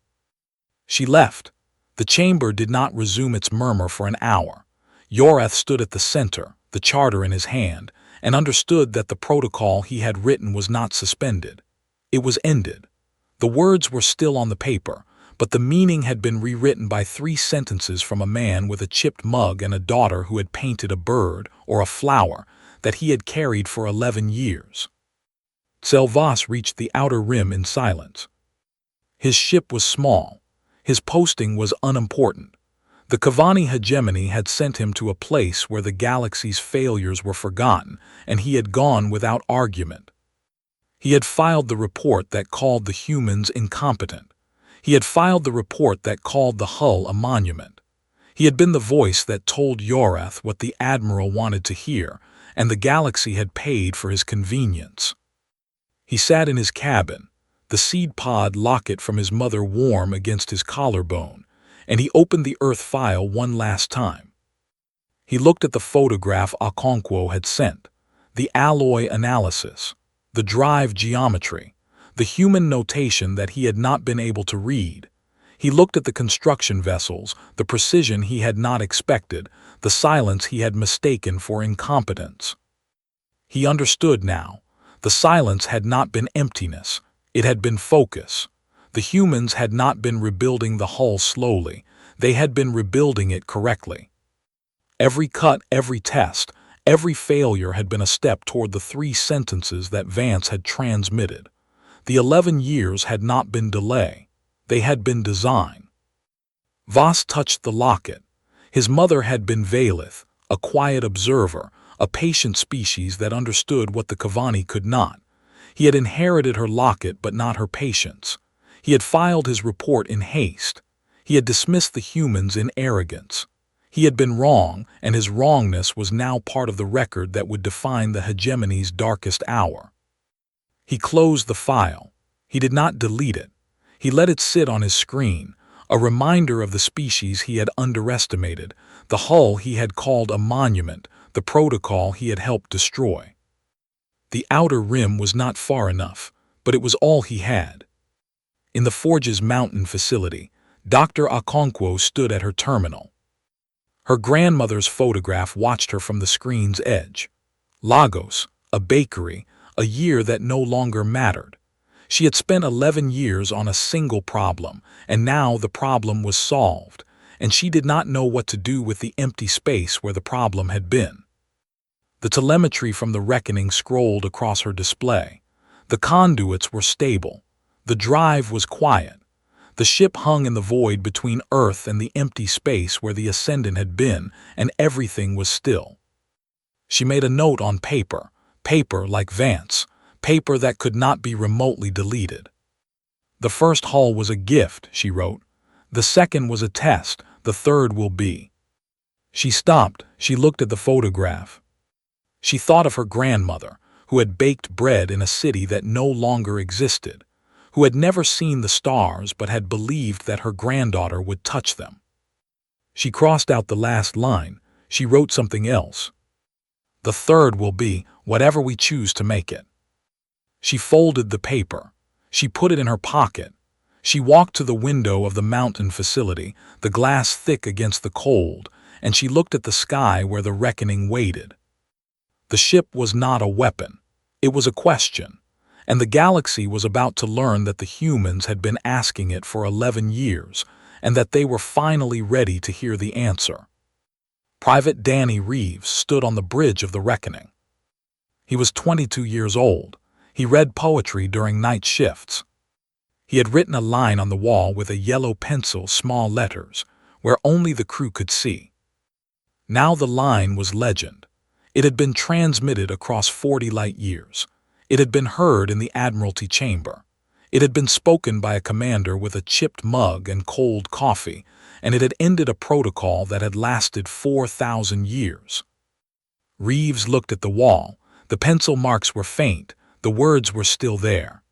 She left. The chamber did not resume its murmur for an hour. Yorath stood at the center, the charter in his hand, and understood that the protocol he had written was not suspended. It was ended. The words were still on the paper, but the meaning had been rewritten by 3 sentences from a man with a chipped mug and a daughter who had painted a bird or a flower that he had carried for 11 years. Selvas reached the outer rim in silence. His ship was small. His posting was unimportant. The Cavani hegemony had sent him to a place where the galaxy's failures were forgotten, and he had gone without argument. He had filed the report that called the humans incompetent. He had filed the report that called the hull a monument. He had been the voice that told Yorath what the Admiral wanted to hear, and the galaxy had paid for his convenience. He sat in his cabin, the seed pod locket from his mother warm against his collarbone, and he opened the Earth file one last time. He looked at the photograph Okonkwo had sent, the alloy analysis, the drive geometry, the human notation that he had not been able to read. He looked at the construction vessels, the precision he had not expected, the silence he had mistaken for incompetence. He understood now. The silence had not been emptiness, it had been focus. The humans had not been rebuilding the hull slowly, they had been rebuilding it correctly. Every cut, every test, every failure had been a step toward the 3 sentences that Vance had transmitted. The 11 years had not been delay, they had been design. Voss touched the locket. His mother had been Valith, a quiet observer, a patient species that understood what the Cavani could not. He had inherited her locket but not her patience. He had filed his report in haste. He had dismissed the humans in arrogance. He had been wrong, and his wrongness was now part of the record that would define the hegemony's darkest hour. He closed the file. He did not delete it. He let it sit on his screen, a reminder of the species he had underestimated, the hull he had called a monument, the protocol he had helped destroy. The outer rim was not far enough, but it was all he had. In the Forge's mountain facility, Dr. Okonkwo stood at her terminal. Her grandmother's photograph watched her from the screen's edge. Lagos, a bakery, a year that no longer mattered. She had spent 11 years on a single problem, and now the problem was solved, and she did not know what to do with the empty space where the problem had been. The telemetry from the reckoning scrolled across her display. The conduits were stable. The drive was quiet. The ship hung in the void between Earth and the empty space where the Ascendant had been, and everything was still. She made a note on paper, paper like Vance, paper that could not be remotely deleted. The first hull was a gift, she wrote. The second was a test, the third will be. She stopped, she looked at the photograph. She thought of her grandmother, who had baked bread in a city that no longer existed, who had never seen the stars but had believed that her granddaughter would touch them. She crossed out the last line. She wrote something else. The third will be whatever we choose to make it. She folded the paper. She put it in her pocket. She walked to the window of the mountain facility, the glass thick against the cold, and she looked at the sky where the reckoning waited. The ship was not a weapon. It was a question, and the galaxy was about to learn that the humans had been asking it for 11 years, and that they were finally ready to hear the answer. Private Danny Reeves stood on the bridge of the reckoning. He was 22 years old. He read poetry during night shifts. He had written a line on the wall with a yellow pencil, small letters, where only the crew could see. Now the line was legend. It had been transmitted across 40 light years. It had been heard in the Admiralty chamber. It had been spoken by a commander with a chipped mug and cold coffee, and it had ended a protocol that had lasted 4,000 years. Reeves looked at the wall. The pencil marks were faint. The words were still there.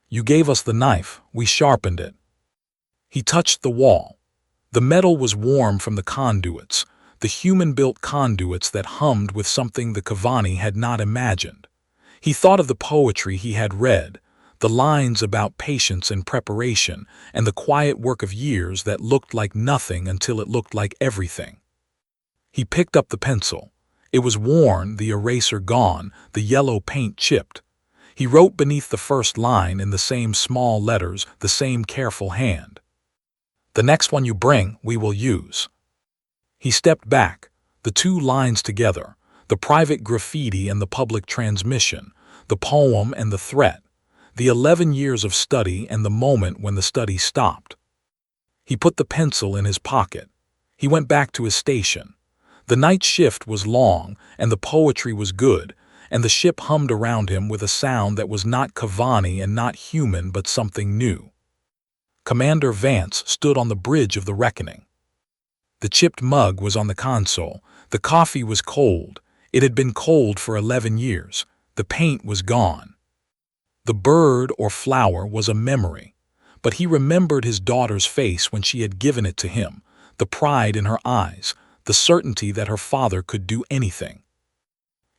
You gave us the knife. We sharpened it. He touched the wall. The metal was warm from the conduits, the human-built conduits that hummed with something the Cavani had not imagined. He thought of the poetry he had read, the lines about patience and preparation, and the quiet work of years that looked like nothing until it looked like everything. He picked up the pencil. It was worn, the eraser gone, the yellow paint chipped. He wrote beneath the first line in the same small letters, the same careful hand. "The next one you bring, we will use." He stepped back, the two lines together, the private graffiti and the public transmission, the poem and the threat, the 11 years of study and the moment when the study stopped. He put the pencil in his pocket. He went back to his station. The night shift was long, and the poetry was good, and the ship hummed around him with a sound that was not Cavani and not human but something new. Commander Vance stood on the bridge of the reckoning. The chipped mug was on the console. The coffee was cold. It had been cold for 11 years. The paint was gone. The bird or flower was a memory, but he remembered his daughter's face when she had given it to him, the pride in her eyes, the certainty that her father could do anything.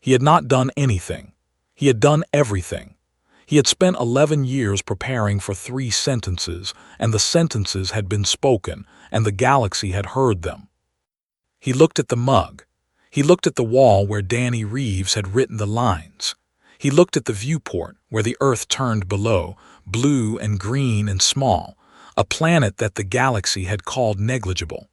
He had not done anything. He had done everything. He had spent 11 years preparing for 3 sentences, and the sentences had been spoken, and the galaxy had heard them. He looked at the mug. He looked at the wall where Danny Reeves had written the lines. He looked at the viewport, where the Earth turned below, blue and green and small, a planet that the galaxy had called negligible.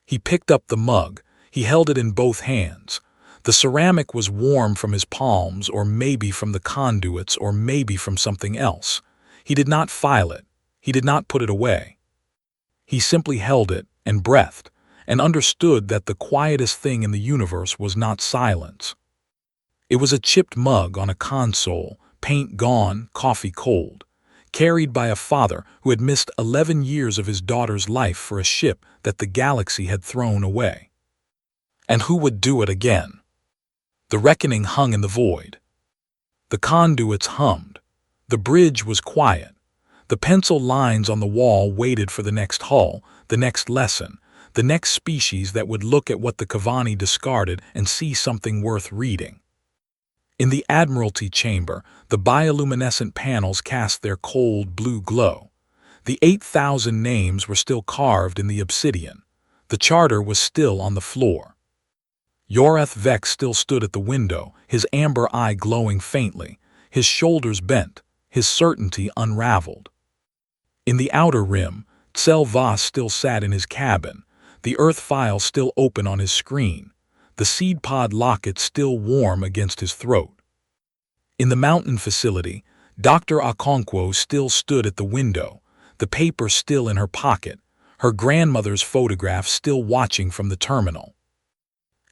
He picked up the mug. He held it in both hands. The ceramic was warm from his palms, or maybe from the conduits, or maybe from something else. He did not file it. He did not put it away. He simply held it and breathed, and understood that the quietest thing in the universe was not silence. It was a chipped mug on a console, paint gone, coffee cold, carried by a father who had missed 11 years of his daughter's life for a ship that the galaxy had thrown away. And who would do it again? The reckoning hung in the void. The conduits hummed. The bridge was quiet. The pencil lines on the wall waited for the next hull, the next lesson, the next species that would look at what the Cavani discarded and see something worth reading. In the Admiralty chamber, the bioluminescent panels cast their cold blue glow. The 8,000 names were still carved in the obsidian. The charter was still on the floor. Yoreth Vex still stood at the window, his amber eye glowing faintly, his shoulders bent, his certainty unraveled. In the outer rim, Tsel Vas still sat in his cabin, the Earth file still open on his screen, the seed pod locket still warm against his throat. In the mountain facility, Dr. Okonkwo still stood at the window, the paper still in her pocket, her grandmother's photograph still watching from the terminal.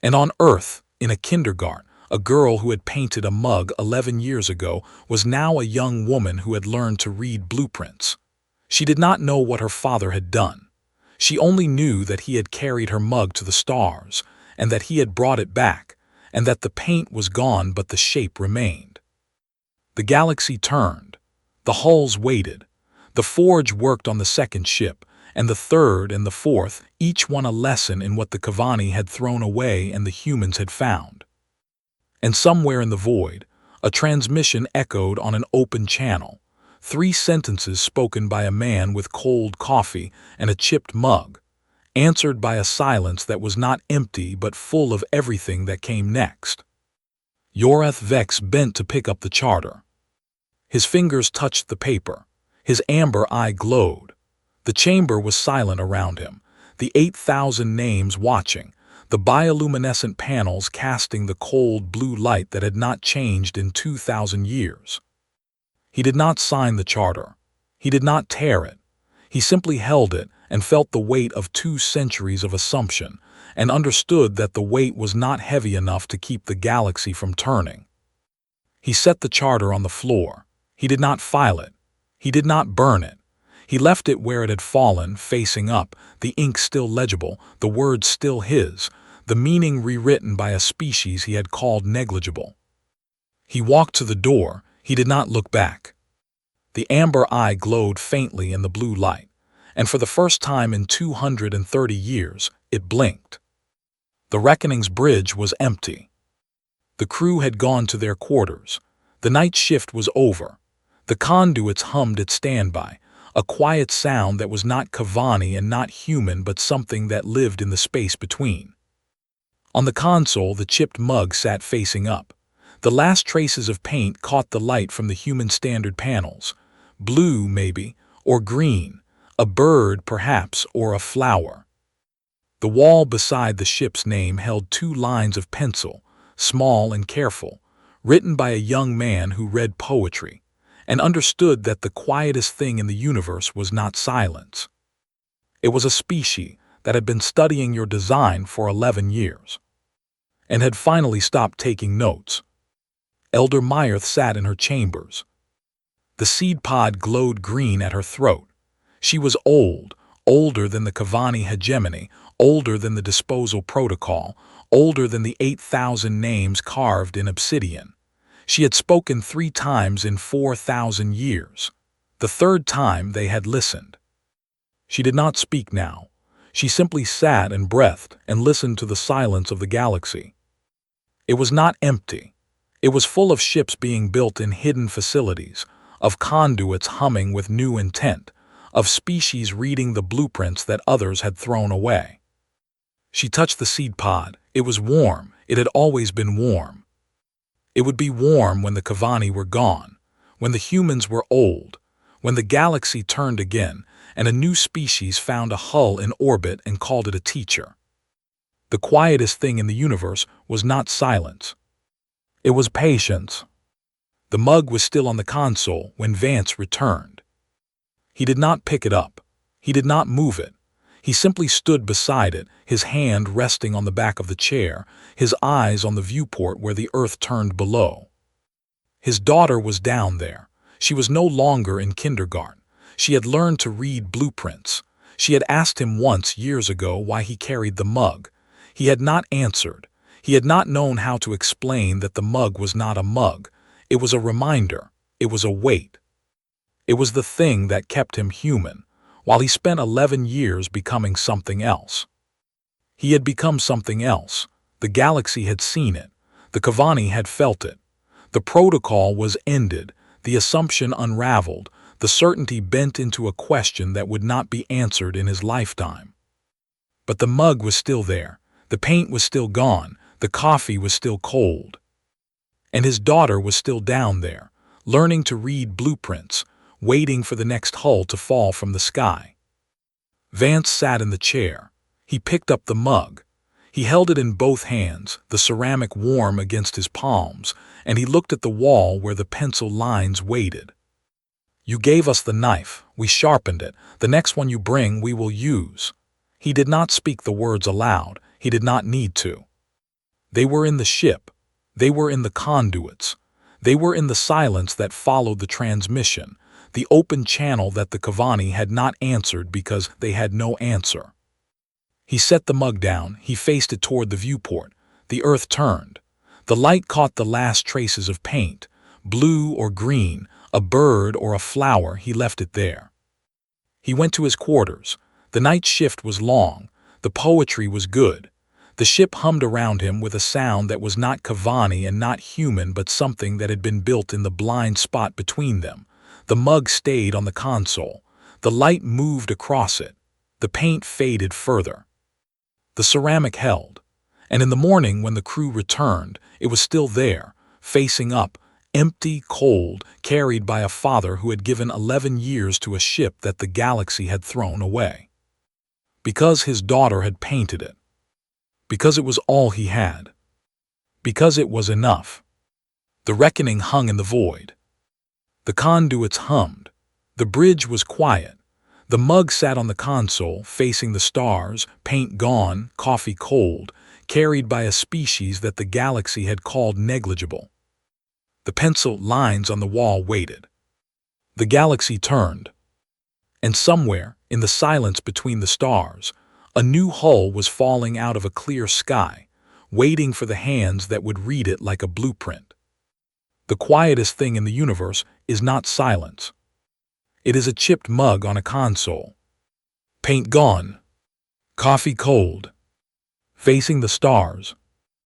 And on Earth, in a kindergarten, a girl who had painted a mug 11 years ago was now a young woman who had learned to read blueprints. She did not know what her father had done. She only knew that he had carried her mug to the stars, and that he had brought it back, and that the paint was gone but the shape remained. The galaxy turned. The hulls waited. The forge worked on the second ship, and the third and the fourth, each one a lesson in what the Cavani had thrown away and the humans had found. And somewhere in the void, a transmission echoed on an open channel, 3 sentences spoken by a man with cold coffee and a chipped mug, answered by a silence that was not empty but full of everything that came next. Yoreth Vex bent to pick up the charter. His fingers touched the paper. His amber eye glowed. The chamber was silent around him, the 8,000 names watching, the bioluminescent panels casting the cold blue light that had not changed in 2,000 years. He did not sign the charter. He did not tear it. He simply held it and felt the weight of 2 centuries of assumption, and understood that the weight was not heavy enough to keep the galaxy from turning. He set the charter on the floor. He did not file it. He did not burn it. He left it where it had fallen, facing up, the ink still legible, the words still his, the meaning rewritten by a species he had called negligible. He walked to the door. He did not look back. The amber eye glowed faintly in the blue light, and for the first time in 230 years, it blinked. The Reckoning's bridge was empty. The crew had gone to their quarters. The night shift was over. The conduits hummed at standby, a quiet sound that was not Cavani and not human but something that lived in the space between. On the console, the chipped mug sat facing up. The last traces of paint caught the light from the human standard panels. Blue, maybe, or green, a bird, perhaps, or a flower. The wall beside the ship's name held 2 lines of pencil, small and careful, written by a young man who read poetry, and understood that the quietest thing in the universe was not silence. It was a species that had been studying your design for 11 years, and had finally stopped taking notes. Elder Myrth sat in her chambers. The seed pod glowed green at her throat. She was old, older than the Kavani hegemony, older than the disposal protocol, older than the 8,000 names carved in obsidian. She had spoken 3 times in 4,000 years. The 3rd time they had listened. She did not speak now. She simply sat and breathed and listened to the silence of the galaxy. It was not empty. It was full of ships being built in hidden facilities, of conduits humming with new intent, of species reading the blueprints that others had thrown away. She touched the seed pod. It was warm. It had always been warm. It would be warm when the Kavani were gone, when the humans were old, when the galaxy turned again, and a new species found a hull in orbit and called it a teacher. The quietest thing in the universe was not silence. It was patience. The mug was still on the console when Vance returned. He did not pick it up. He did not move it. He simply stood beside it, his hand resting on the back of the chair, his eyes on the viewport where the earth turned below. His daughter was down there. She was no longer in kindergarten. She had learned to read blueprints. She had asked him once years ago why he carried the mug. He had not answered. He had not known how to explain that the mug was not a mug. It was a reminder. It was a weight. It was the thing that kept him human, while he spent 11 years becoming something else. He had become something else. The galaxy had seen it. The Kavani had felt it. The protocol was ended, the assumption unraveled, the certainty bent into a question that would not be answered in his lifetime. But the mug was still there. The paint was still gone. The coffee was still cold. And his daughter was still down there, learning to read blueprints, waiting for the next hull to fall from the sky. Vance sat in the chair. He picked up the mug. He held it in both hands, the ceramic warm against his palms, and he looked at the wall where the pencil lines waited. "You gave us the knife. We sharpened it. The next one you bring we will use." He did not speak the words aloud. He did not need to. They were in the ship. They were in the conduits. They were in the silence that followed the transmission, the open channel that the Kavani had not answered because they had no answer. He set the mug down. He faced it toward the viewport. The earth turned. The light caught the last traces of paint, blue or green, a bird or a flower. He left it there. He went to his quarters. The night shift was long. The poetry was good. The ship hummed around him with a sound that was not Kavani and not human, but something that had been built in the blind spot between them. The mug stayed on the console. The light moved across it. The paint faded further. The ceramic held. And in the morning, when the crew returned, it was still there, facing up, empty, cold, carried by a father who had given 11 years to a ship that the galaxy had thrown away. Because his daughter had painted it. Because it was all he had. Because it was enough. The reckoning hung in the void. The conduits hummed. The bridge was quiet. The mug sat on the console, facing the stars, paint gone, coffee cold, carried by a species that the galaxy had called negligible. The pencil lines on the wall waited. The galaxy turned. And somewhere, in the silence between the stars, a new hull was falling out of a clear sky, waiting for the hands that would read it like a blueprint. The quietest thing in the universe is not silence. It is a chipped mug on a console. Paint gone. Coffee cold. Facing the stars.